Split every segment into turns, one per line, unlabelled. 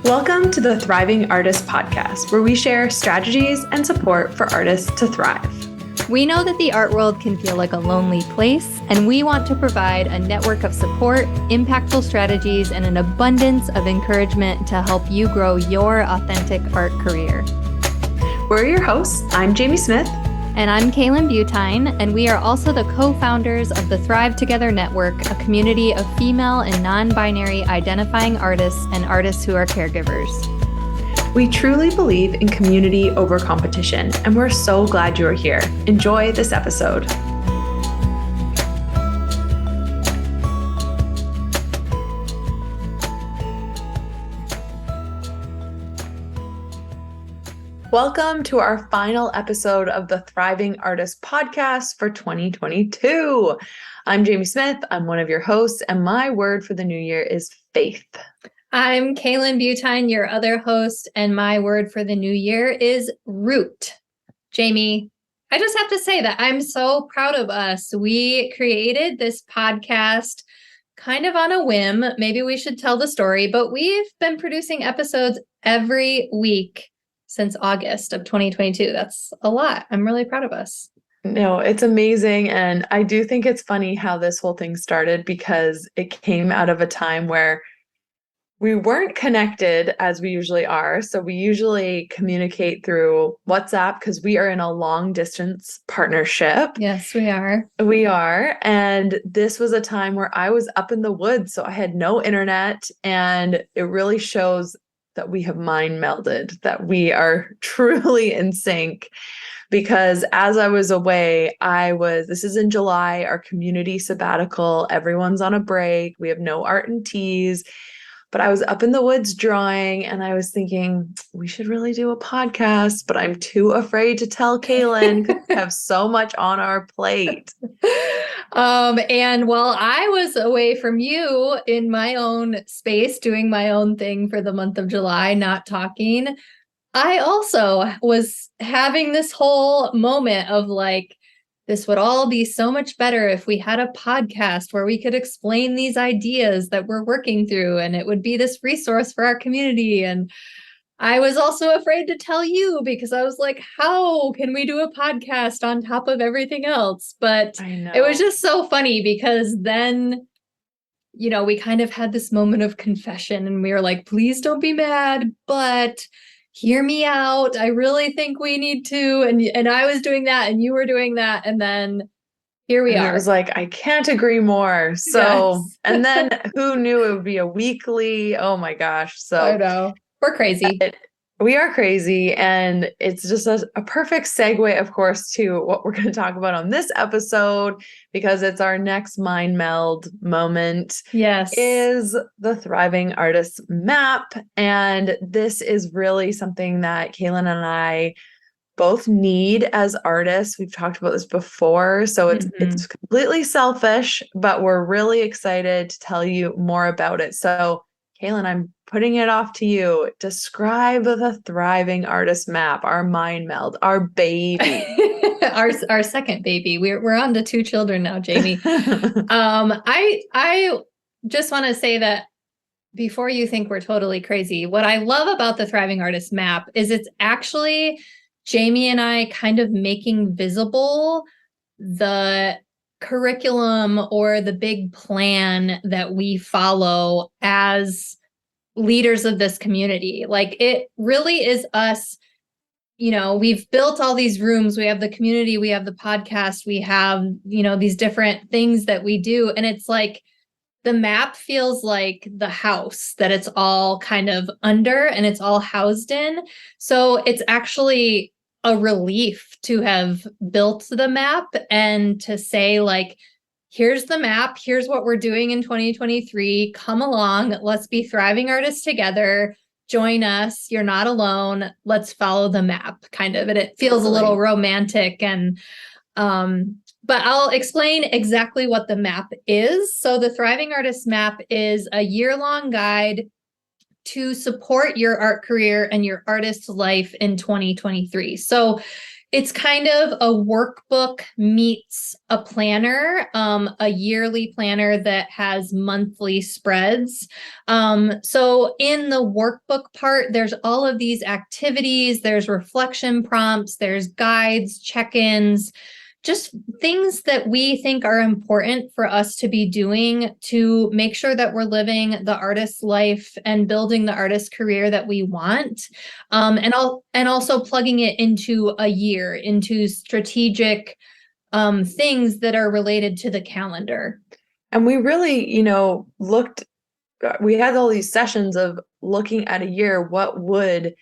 Welcome to the Thriving Artist Podcast, where we share strategies and support for artists to thrive.
We know that the art world can feel like a lonely place, and we want to provide a network of support, impactful strategies, and an abundance of encouragement to help you grow your authentic art career.
We're your hosts. I'm Jamie Smith.
And I'm Kaylin Butine, and we are also the co-founders of the Thrive Together Network, a community of female and non-binary identifying artists and artists who are caregivers.
We truly believe in community over competition, and we're so glad you are here. Enjoy this episode. Welcome to our final episode of the Thriving Artist Podcast for 2022. I'm Jamie Smith. I'm one of your hosts, and my word for the new year is faith.
I'm Kaylin Butine, your other host, and my word for the new year is root. Jamie, I just have to say that I'm so proud of us. We created this podcast kind of on a whim. Maybe we should tell the story, but we've been producing episodes every week since August of 2022. That's a lot. I'm really proud of us.
No, it's amazing. And I do think it's funny how this whole thing started because it came out of a time where we weren't connected as we usually are. So we usually communicate through WhatsApp because we are in a long distance partnership.
Yes, we are.
We are. And this was a time where I was up in the woods. So I had no internet, and it really shows that we have mind melded, that we are truly in sync. Because as I was away, this is in July, our community sabbatical, everyone's on a break, we have no art and teas, but I was up in the woods drawing, and I was thinking, we should really do a podcast, but I'm too afraid to tell Kaylin because we have so much on our plate.
And while I was away from you in my own space, doing my own thing for the month of July, not talking, I also was having this whole moment of like, this would all be so much better if we had a podcast where we could explain these ideas that we're working through, and it would be this resource for our community. And I was also afraid to tell you because I was like, how can we do a podcast on top of everything else? But it was just so funny because then, we kind of had this moment of confession, and we were like, please don't be mad, but hear me out. I really think we need to. And I was doing that, and you were doing that. And then here we are.
I was like, I can't agree more. So, yes. And then who knew it would be a weekly? Oh my gosh. So
I know. We're crazy.
We are crazy. And it's just a perfect segue, of course, to what we're going to talk about on this episode, because it's our next mind meld moment.
Yes.
Is the Thriving Artist Map. And this is really something that Kaylin and I both need as artists. We've talked about this before. So it's completely selfish, but we're really excited to tell you more about it. So Kaylin, I'm putting it off to you. Describe the Thriving Artist Map, our mind meld, our baby.
our second baby. We're on to 2 children now, Jamie. I just want to say that before you think we're totally crazy, what I love about the Thriving Artist Map is it's actually Jamie and I kind of making visible the curriculum or the big plan that we follow as leaders of this community. Like, it really is us. We've built all these rooms. We have the community, we have the podcast, we have, these different things that we do. And it's like the map feels like the house that it's all kind of under and it's all housed in. So it's actually a relief to have built the map and to say, like, here's the map. Here's what we're doing in 2023. Come along. Let's be thriving artists together. Join us. You're not alone. Let's follow the map, kind of. And it feels a little romantic. And, but I'll explain exactly what the map is. So the Thriving Artist Map is a year-long guide to support your art career and your artist life in 2023. So It's kind of a workbook meets a planner, a yearly planner that has monthly spreads. So in the workbook part, there's all of these activities, there's reflection prompts, there's guides, check-ins, just things that we think are important for us to be doing to make sure that we're living the artist life and building the artist career that we want. And also plugging it into a year, into strategic things that are related to the calendar.
And we really, we had all these sessions of looking at a year, what would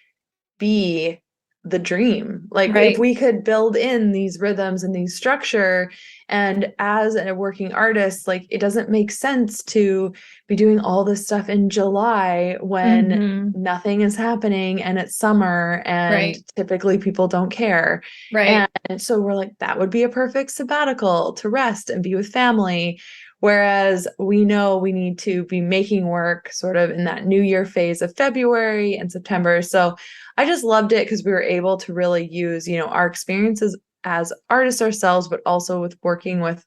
be the dream? Like if
Right.
we could build in these rhythms and these structure, and as a working artist, like it doesn't make sense to be doing all this stuff in July when
Mm-hmm.
nothing is happening and it's summer and
Right.
typically people don't care.
Right.
And so we're like, that would be a perfect sabbatical to rest and be with family. Whereas we know we need to be making work sort of in that new year phase of February and September. So I just loved it because we were able to really use, our experiences as artists ourselves, but also with working with,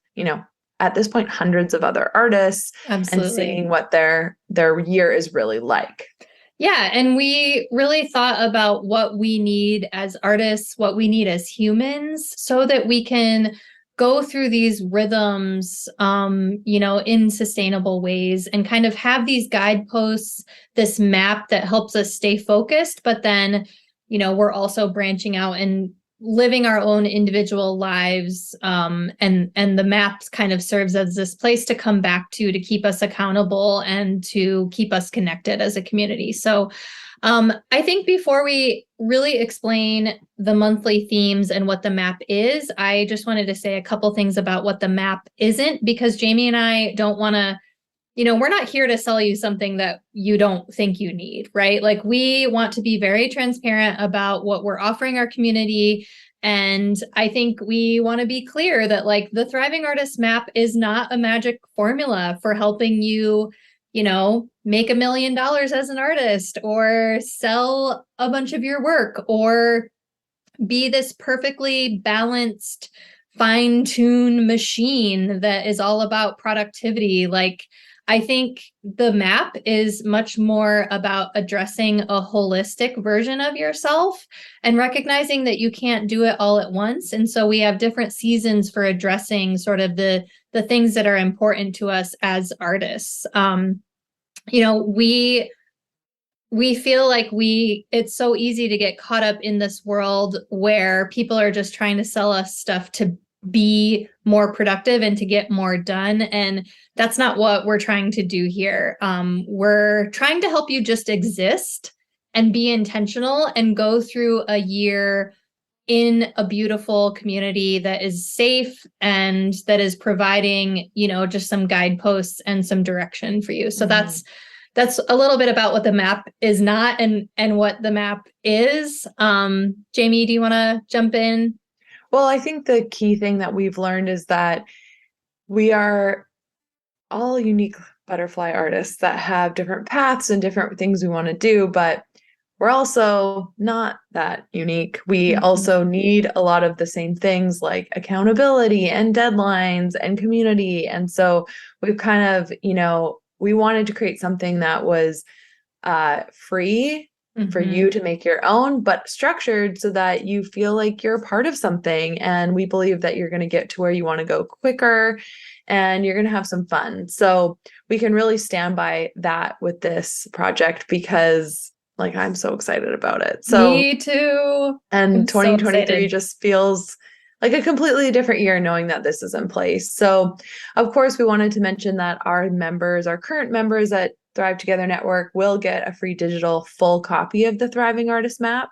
at this point, hundreds of other artists and
Absolutely.
seeing what their year is really like.
Yeah, and we really thought about what we need as artists, what we need as humans, so that we can go through these rhythms, in sustainable ways and kind of have these guideposts, this map that helps us stay focused, but then, we're also branching out and living our own individual lives, and the maps kind of serves as this place to come back to keep us accountable and to keep us connected as a community. So I think before we really explain the monthly themes and what the map is, I just wanted to say a couple things about what the map isn't, because Jamie and I don't want to, we're not here to sell you something that you don't think you need, right? Like we want to be very transparent about what we're offering our community. And I think we want to be clear that like the Thriving Artist Map is not a magic formula for helping you, make $1 million as an artist or sell a bunch of your work or be this perfectly balanced, fine-tuned machine that is all about productivity. Like, I think the map is much more about addressing a holistic version of yourself and recognizing that you can't do it all at once. And so we have different seasons for addressing sort of the things that are important to us as artists. We feel like it's so easy to get caught up in this world where people are just trying to sell us stuff to be more productive and to get more done. And that's not what we're trying to do here. We're trying to help you just exist and be intentional and go through a year in a beautiful community that is safe and that is providing, just some guideposts and some direction for you. So that's a little bit about what the map is not and what the map is. Jamie, do you want to jump in?
Well, I think the key thing that we've learned is that we are all unique butterfly artists that have different paths and different things we want to do, but we're also not that unique. We also
Mhm.
need a lot of the same things like accountability and deadlines and community. And so we've kind of, we wanted to create something that was free for
Mhm.
you to make your own, but structured so that you feel like you're a part of something. And we believe that you're going to get to where you want to go quicker and you're going to have some fun. So we can really stand by that with this project because like I'm so excited about it. So,
Me too.
and
I'm so
2023
excited.
just feels like a completely different year knowing that this is in place. So, of course, we wanted to mention that our members, our current members at Thrive Together Network, will get a free digital full copy of the Thriving Artist Map.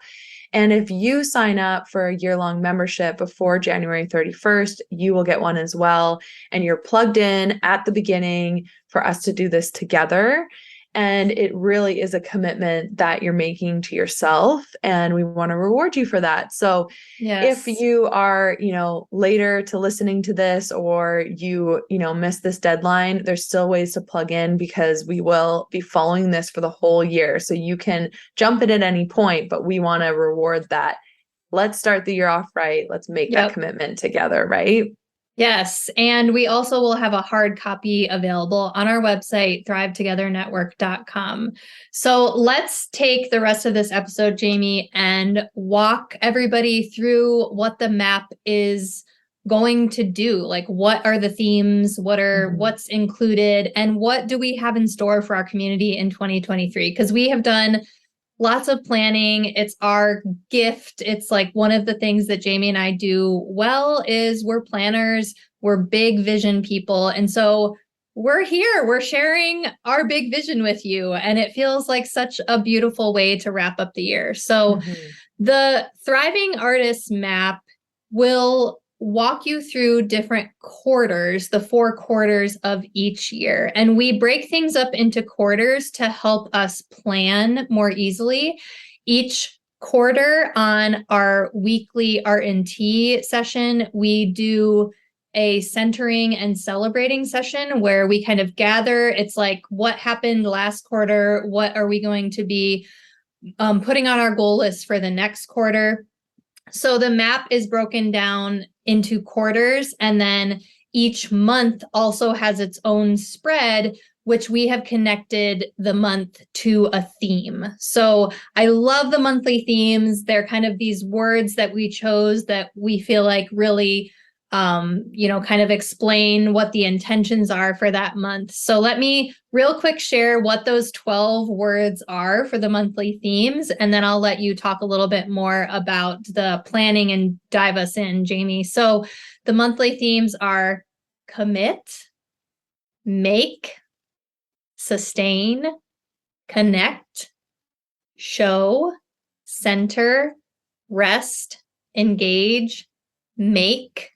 And if you sign up for a year-long membership before January 31st, you will get one as well. And you're plugged in at the beginning for us to do this together. And it really is a commitment that you're making to yourself. And we want to reward you for that. So if
Yes.
you are, later to listening to this or you, miss this deadline, there's still ways to plug in because we will be following this for the whole year. So you can jump in at any point, but we want to reward that let's start the year off right. Let's make that
Yep.
commitment together, right?
Yes. And we also will have a hard copy available on our website, thrivetogethernetwork.com. So let's take the rest of this episode, Jamie, and walk everybody through what the map is going to do. Like, what are the themes? What's included? And what do we have in store for our community in 2023? Because we have done lots of planning. It's our gift. It's like one of the things that Jamie and I do well is we're planners, we're big vision people. And so we're here, we're sharing our big vision with you. And it feels like such a beautiful way to wrap up the year. So the Thriving Artists map will walk you through different quarters, the 4 quarters of each year. And we break things up into quarters to help us plan more easily. Each quarter on our weekly R&T session, we do a centering and celebrating session where we kind of gather. It's like, what happened last quarter? What are we going to be putting on our goal list for the next quarter? So the map is broken down into quarters, and then each month also has its own spread, which we have connected the month to a theme. So I love the monthly themes. They're kind of these words that we chose that we feel like really kind of explain what the intentions are for that month. So let me real quick share what those 12 words are for the monthly themes, and then I'll let you talk a little bit more about the planning and dive us in, Jamie. So the monthly themes are commit, make, sustain, connect, show, center, rest, engage, make,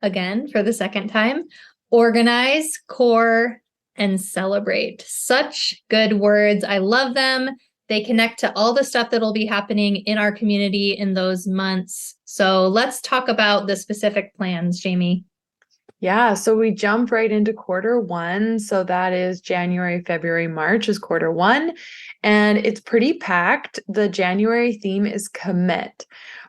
again for the second time, organize, core, and celebrate. Such good words. I love them. They connect to all the stuff that'll be happening in our community in those months. So let's talk about the specific plans, Jamie.
Yeah, so we jump right into quarter one. So that is January, February, March is quarter one, and it's pretty packed. The January theme is commit.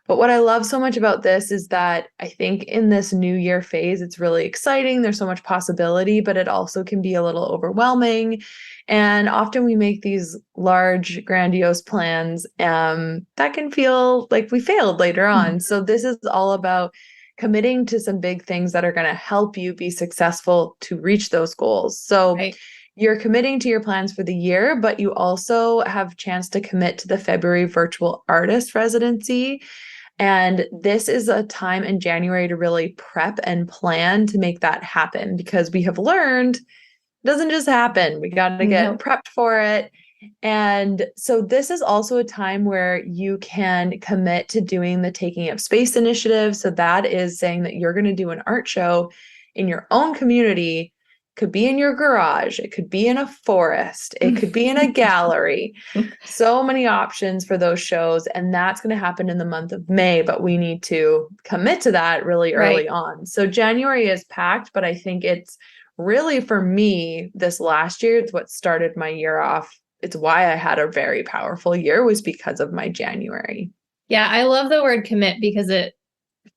But what I love so much about this is that I think in this new year phase, it's really exciting. There's so much possibility, but it also can be a little overwhelming. And often we make these large, grandiose plans that can feel like we failed later on. So this is all about committing to some big things that are going to help you be successful to reach those goals. So you're committing to your plans for the year, but you also have a chance to commit to the February virtual artist residency. And this is a time in January to really prep and plan to make that happen, because we have learned it doesn't just happen. We got to get prepped for it. And so this is also a time where you can commit to doing the Taking Up Space initiative. So that is saying that you're going to do an art show in your own community. Could be in your garage. It could be in a forest. It could be in a gallery. So many options for those shows. And that's going to happen in the month of May, but we need to commit to that really early on. So January is packed, but I think it's really, for me, this last year, it's what started my year off. It's why I had a very powerful year, was because of my January.
Yeah, I love the word commit because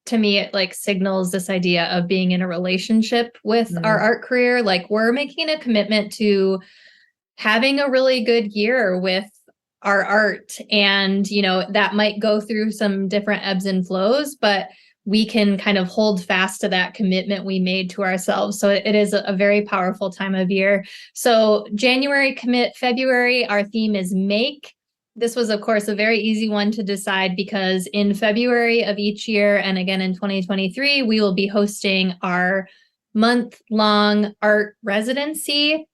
to me, it like signals this idea of being in a relationship with our art career. Like, we're making a commitment to having a really good year with our art. And, that might go through some different ebbs and flows, but we can kind of hold fast to that commitment we made to ourselves. So it is a very powerful time of year. So January commit, February, our theme is make. This was, of course, a very easy one to decide because in February of each year, and again in 2023, we will be hosting our month-long art residency.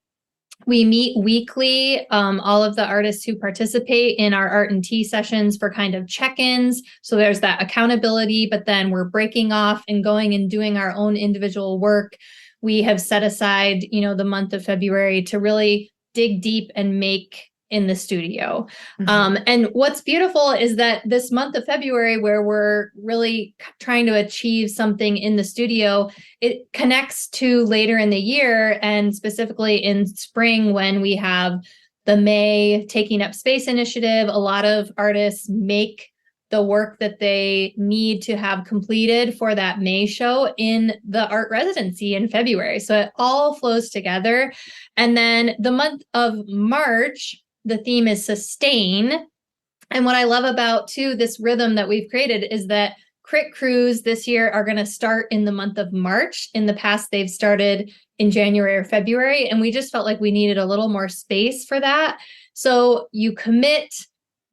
We meet weekly, all of the artists who participate in our art and tea sessions for kind of check-ins. So there's that accountability, but then we're breaking off and going and doing our own individual work. We have set aside, the month of February to really dig deep and make in the studio. And what's beautiful is that this month of February, where we're really trying to achieve something in the studio, it connects to later in the year, and specifically in spring when we have the May Taking Up Space initiative. A lot of artists make the work that they need to have completed for that May show in the art residency in February. So it all flows together. And then the month of March, the theme is sustain. And what I love about too, this rhythm that we've created is that crit crews this year are going to start in the month of March. In the past, they've started in January or February. And we just felt like we needed a little more space for that. So you commit,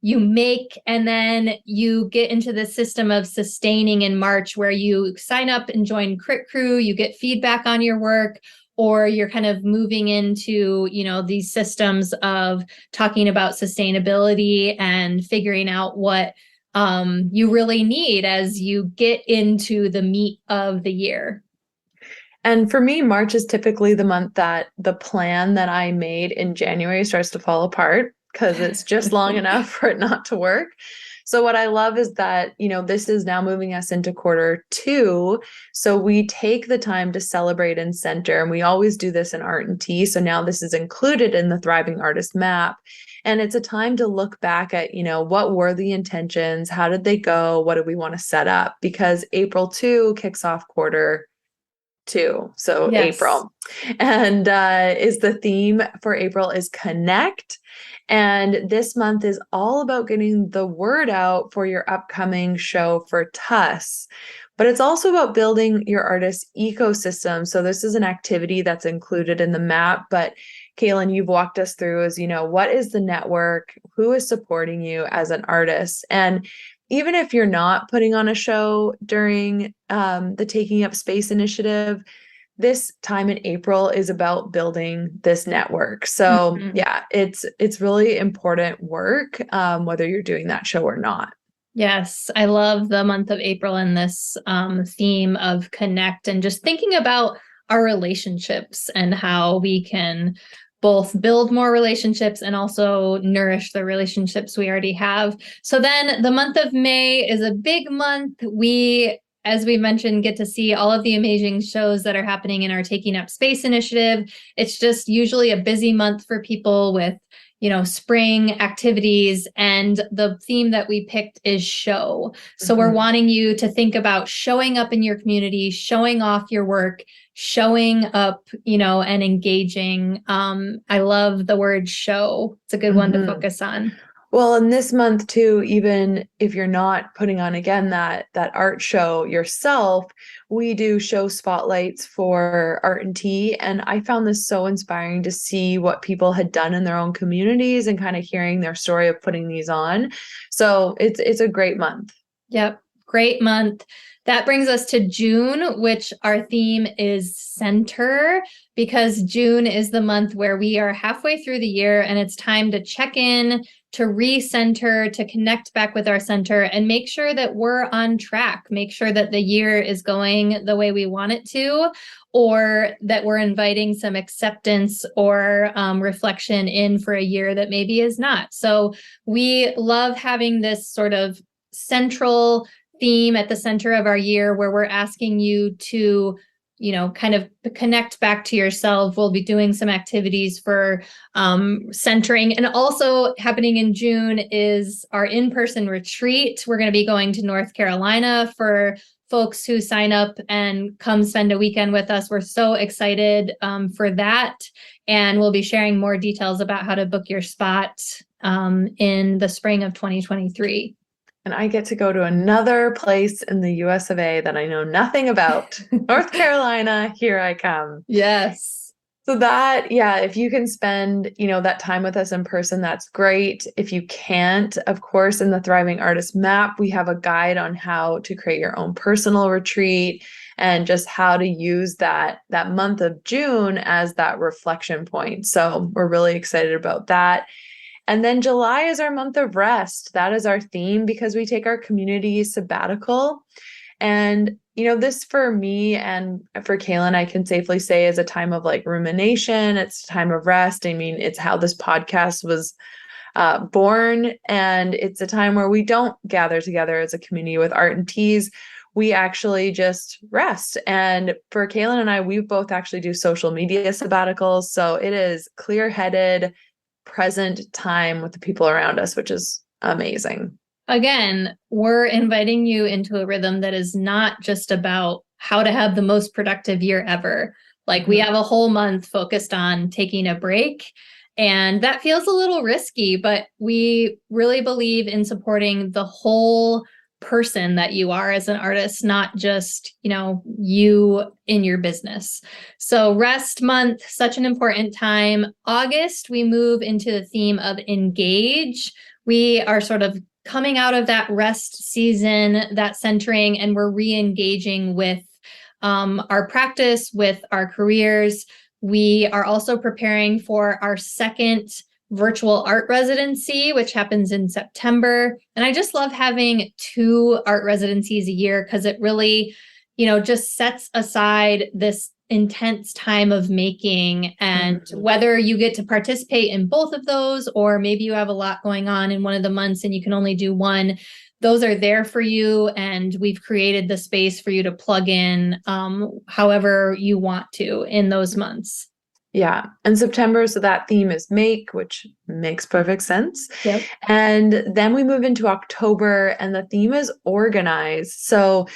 you make, and then you get into the system of sustaining in March, where you sign up and join Crit Crew, you get feedback on your work, or you're kind of moving into, these systems of talking about sustainability and figuring out what you really need as you get into the meat of the year.
And for me, March is typically the month that the plan that I made in January starts to fall apart, because it's just long enough for it not to work. So what I love is that, this is now moving us into quarter 2. So we take the time to celebrate and center, and we always do this in Art and Tea. So now this is included in the Thriving Artist Map. And it's a time to look back at, what were the intentions? How did they go? What do we want to set up? Because April 2 kicks off quarter 2. So
Yes.
April. And is the theme for April is connect. And this month is all about getting the word out for your upcoming show for TUS. But it's also about building your artist ecosystem. So this is an activity that's included in the map. But Kaylin, you've walked us through is, what is the network? Who is supporting you as an artist? And even if you're not putting on a show during the Taking Up Space initiative, this time in April is about building this network. So yeah, it's really important work, whether you're doing that show or not.
Yes, I love the month of April and this theme of connect, and just thinking about our relationships and how we can both build more relationships and also nourish the relationships we already have. So then the month of May is a big month. We, as we mentioned, get to see all of the amazing shows that are happening in our Taking Up Space initiative. It's just usually a busy month for people with, spring activities. And the theme that we picked is show. So we're wanting you to think about showing up in your community, showing off your work, showing up, and engaging. I love the word show. It's a good one to focus on.
Well, in this month too, even if you're not putting on again that art show yourself, we do show spotlights for Art and Tea. And I found this so inspiring to see what people had done in their own communities and kind of hearing their story of putting these on. So it's a great month.
Yep. Great month. That brings us to June, which our theme is center, because June is the month where we are halfway through the year and it's time to check in, to recenter, to connect back with our center and make sure that we're on track, make sure that the year is going the way we want it to, or that we're inviting some acceptance or reflection in for a year that maybe is not. So we love having this sort of central theme at the center of our year where we're asking you to, kind of connect back to yourself. We'll be doing some activities for centering. And also happening in June is our in-person retreat. We're going to be going to North Carolina for folks who sign up and come spend a weekend with us. We're so excited for that. And we'll be sharing more details about how to book your spot in the spring of 2023.
And I get to go to another place in the US of A that I know nothing about. North Carolina, here I come.
Yes.
So that, yeah, if you can spend, that time with us in person, that's great. If you can't, of course, in the Thriving Artist Map, we have a guide on how to create your own personal retreat and just how to use that month of June as that reflection point. So we're really excited about that. And then July is our month of rest. That is our theme because we take our community sabbatical. And, this for me and for Kaylin, I can safely say is a time of like rumination. It's a time of rest. I mean, it's how this podcast was born. And it's a time where we don't gather together as a community with Art and Teas. We actually just rest. And for Kaylin and I, we both actually do social media sabbaticals. So it is clear-headed, present time with the people around us, which is amazing.
again, we're inviting you into a rhythm that is not just about how to have the most productive year ever. Like we have a whole month focused on taking a break. And that feels a little risky, but we really believe in supporting the whole person that you are as an artist, not just, you in your business. So rest month, such an important time. August, we move into the theme of engage. We are sort of coming out of that rest season, that centering, and we're re-engaging with our practice, with our careers. We are also preparing for our second virtual art residency, which happens in September. And I just love having 2 art residencies a year because it really, just sets aside this intense time of making. And whether you get to participate in both of those, or maybe you have a lot going on in one of the months and you can only do one, those are there for you. And we've created the space for you to plug in however you want to in those months.
Yeah. And September, so that theme is make, which makes perfect sense.
Yep.
And then we move into October and the theme is organize. So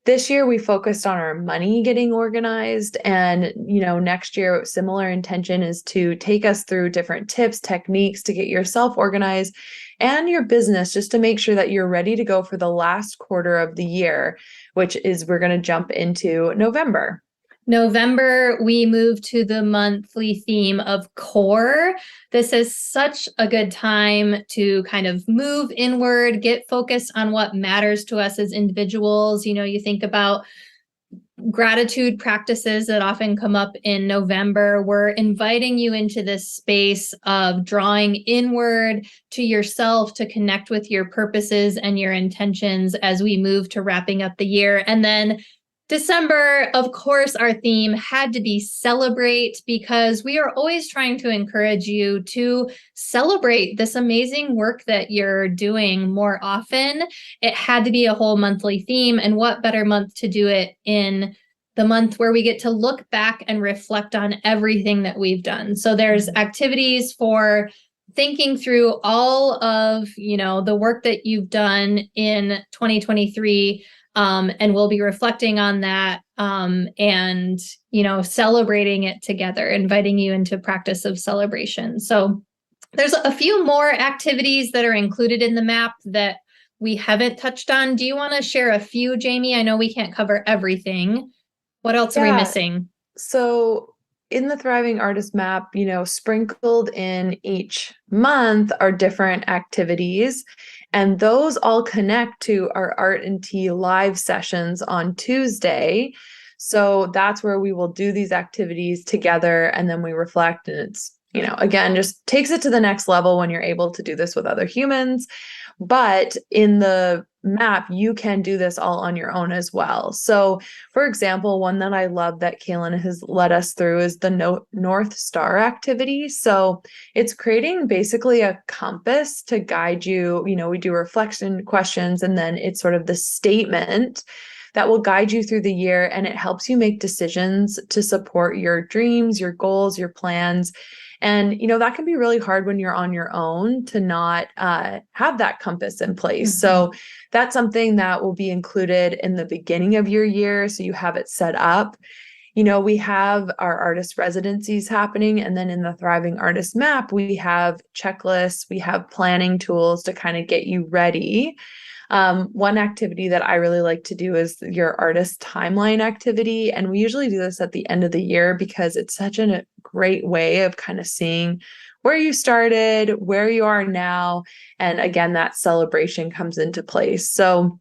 this year we focused on our money getting organized. And, next year, similar intention is to take us through different tips, techniques to get yourself organized and your business just to make sure that you're ready to go for the last quarter of the year, which is we're going to jump into November.
November, we move to the monthly theme of core. This is such a good time to kind of move inward, get focused on what matters to us as individuals. You think about gratitude practices that often come up in November. We're inviting you into this space of drawing inward to yourself to connect with your purposes and your intentions as we move to wrapping up the year. And then December, of course, our theme had to be celebrate, because we are always trying to encourage you to celebrate this amazing work that you're doing more often. It had to be a whole monthly theme. And what better month to do it in the month where we get to look back and reflect on everything that we've done. So there's activities for thinking through all of, the work that you've done in 2023. And we'll be reflecting on that and, celebrating it together, inviting you into practice of celebration. So there's a few more activities that are included in the map that we haven't touched on. Do you want to share a few, Jamie? I know we can't cover everything. What else are we missing?
So in the Thriving Artist Map, sprinkled in each month are different activities. And those all connect to our Art and Tea live sessions on Tuesday. So that's where we will do these activities together and then we reflect. And it's, again, just takes it to the next level when you're able to do this with other humans. But in the map, you can do this all on your own as well. So, for example, one that I love that Kaylin has led us through is the North Star activity. So it's creating basically a compass to guide you. We do reflection questions, and then it's sort of the statement that will guide you through the year, and it helps you make decisions to support your dreams, your goals, your plans. And, that can be really hard when you're on your own to not have that compass in place. So that's something that will be included in the beginning of your year. So you have it set up. We have our artist residencies happening. And then in the Thriving Artist Map, we have checklists, we have planning tools to kind of get you ready. One activity that I really like to do is your artist timeline activity. And we usually do this at the end of the year because it's such a great way of kind of seeing where you started, where you are now. And again, that celebration comes into place. So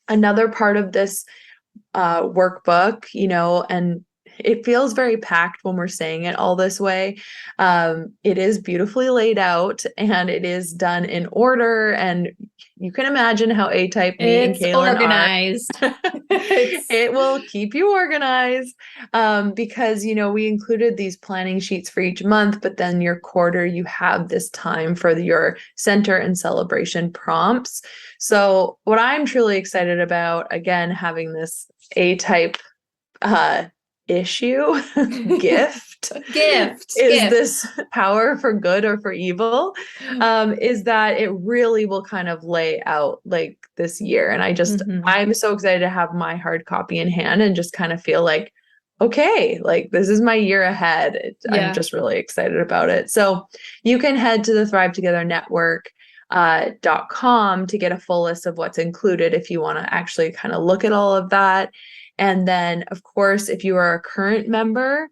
another part of this workbook, and it feels very packed when we're saying it all this way. It is beautifully laid out and it is done in order. And you can imagine how A-type me and Kaylin
organized.
It will keep you organized because, we included these planning sheets for each month, but then your quarter, you have this time for your center and celebration prompts. So what I'm truly excited about, again, having this A-type issue, gift, is
Gift.
this power for good or for evil, is that it really will kind of lay out like this year. And I'm so excited to have my hard copy in hand and just kind of feel like, okay, like this is my year ahead. I'm just really excited about it. So you can head to the Thrive Together Network .com to get a full list of what's included if you want to actually kind of look at all of that. And then, of course, if you are a current member,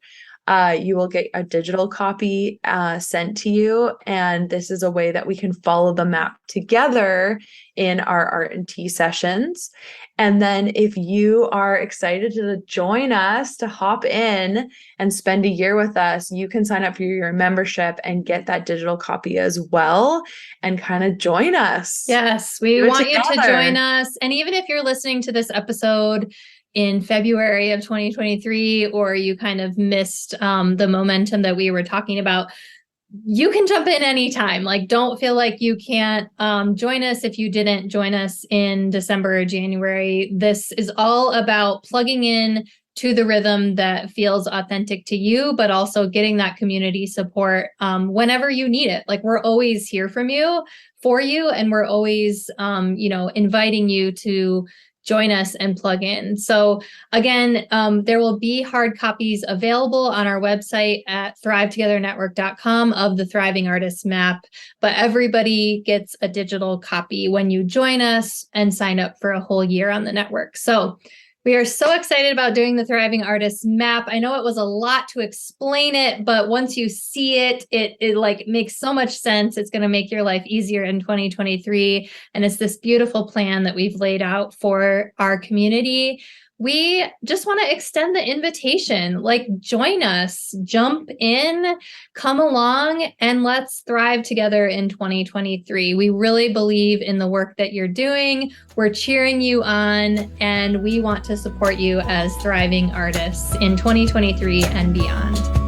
you will get a digital copy sent to you. And this is a way that we can follow the map together in our art and tea sessions. And then if you are excited to join us, to hop in and spend a year with us, you can sign up for your membership and get that digital copy as well and kind of join us.
Yes, we want you to join us. And even if you're listening to this episode in February of 2023, or you kind of missed the momentum that we were talking about, you can jump in anytime. Like, don't feel like you can't join us if you didn't join us in December or January. This is all about plugging in to the rhythm that feels authentic to you, but also getting that community support whenever you need it. Like, we're always here for you, and we're always, inviting you to join us and plug in. So again, there will be hard copies available on our website at thrivetogethernetwork.com of the Thriving Artists Map, but everybody gets a digital copy when you join us and sign up for a whole year on the network. So we are so excited about doing the Thriving Artists Map. I know it was a lot to explain it, but once you see it, it like makes so much sense. It's going to make your life easier in 2023. And it's this beautiful plan that we've laid out for our community. We just want to extend the invitation, like, join us, jump in, come along, and let's thrive together in 2023. We really believe in the work that you're doing. We're cheering you on, and we want to support you as thriving artists in 2023 and beyond.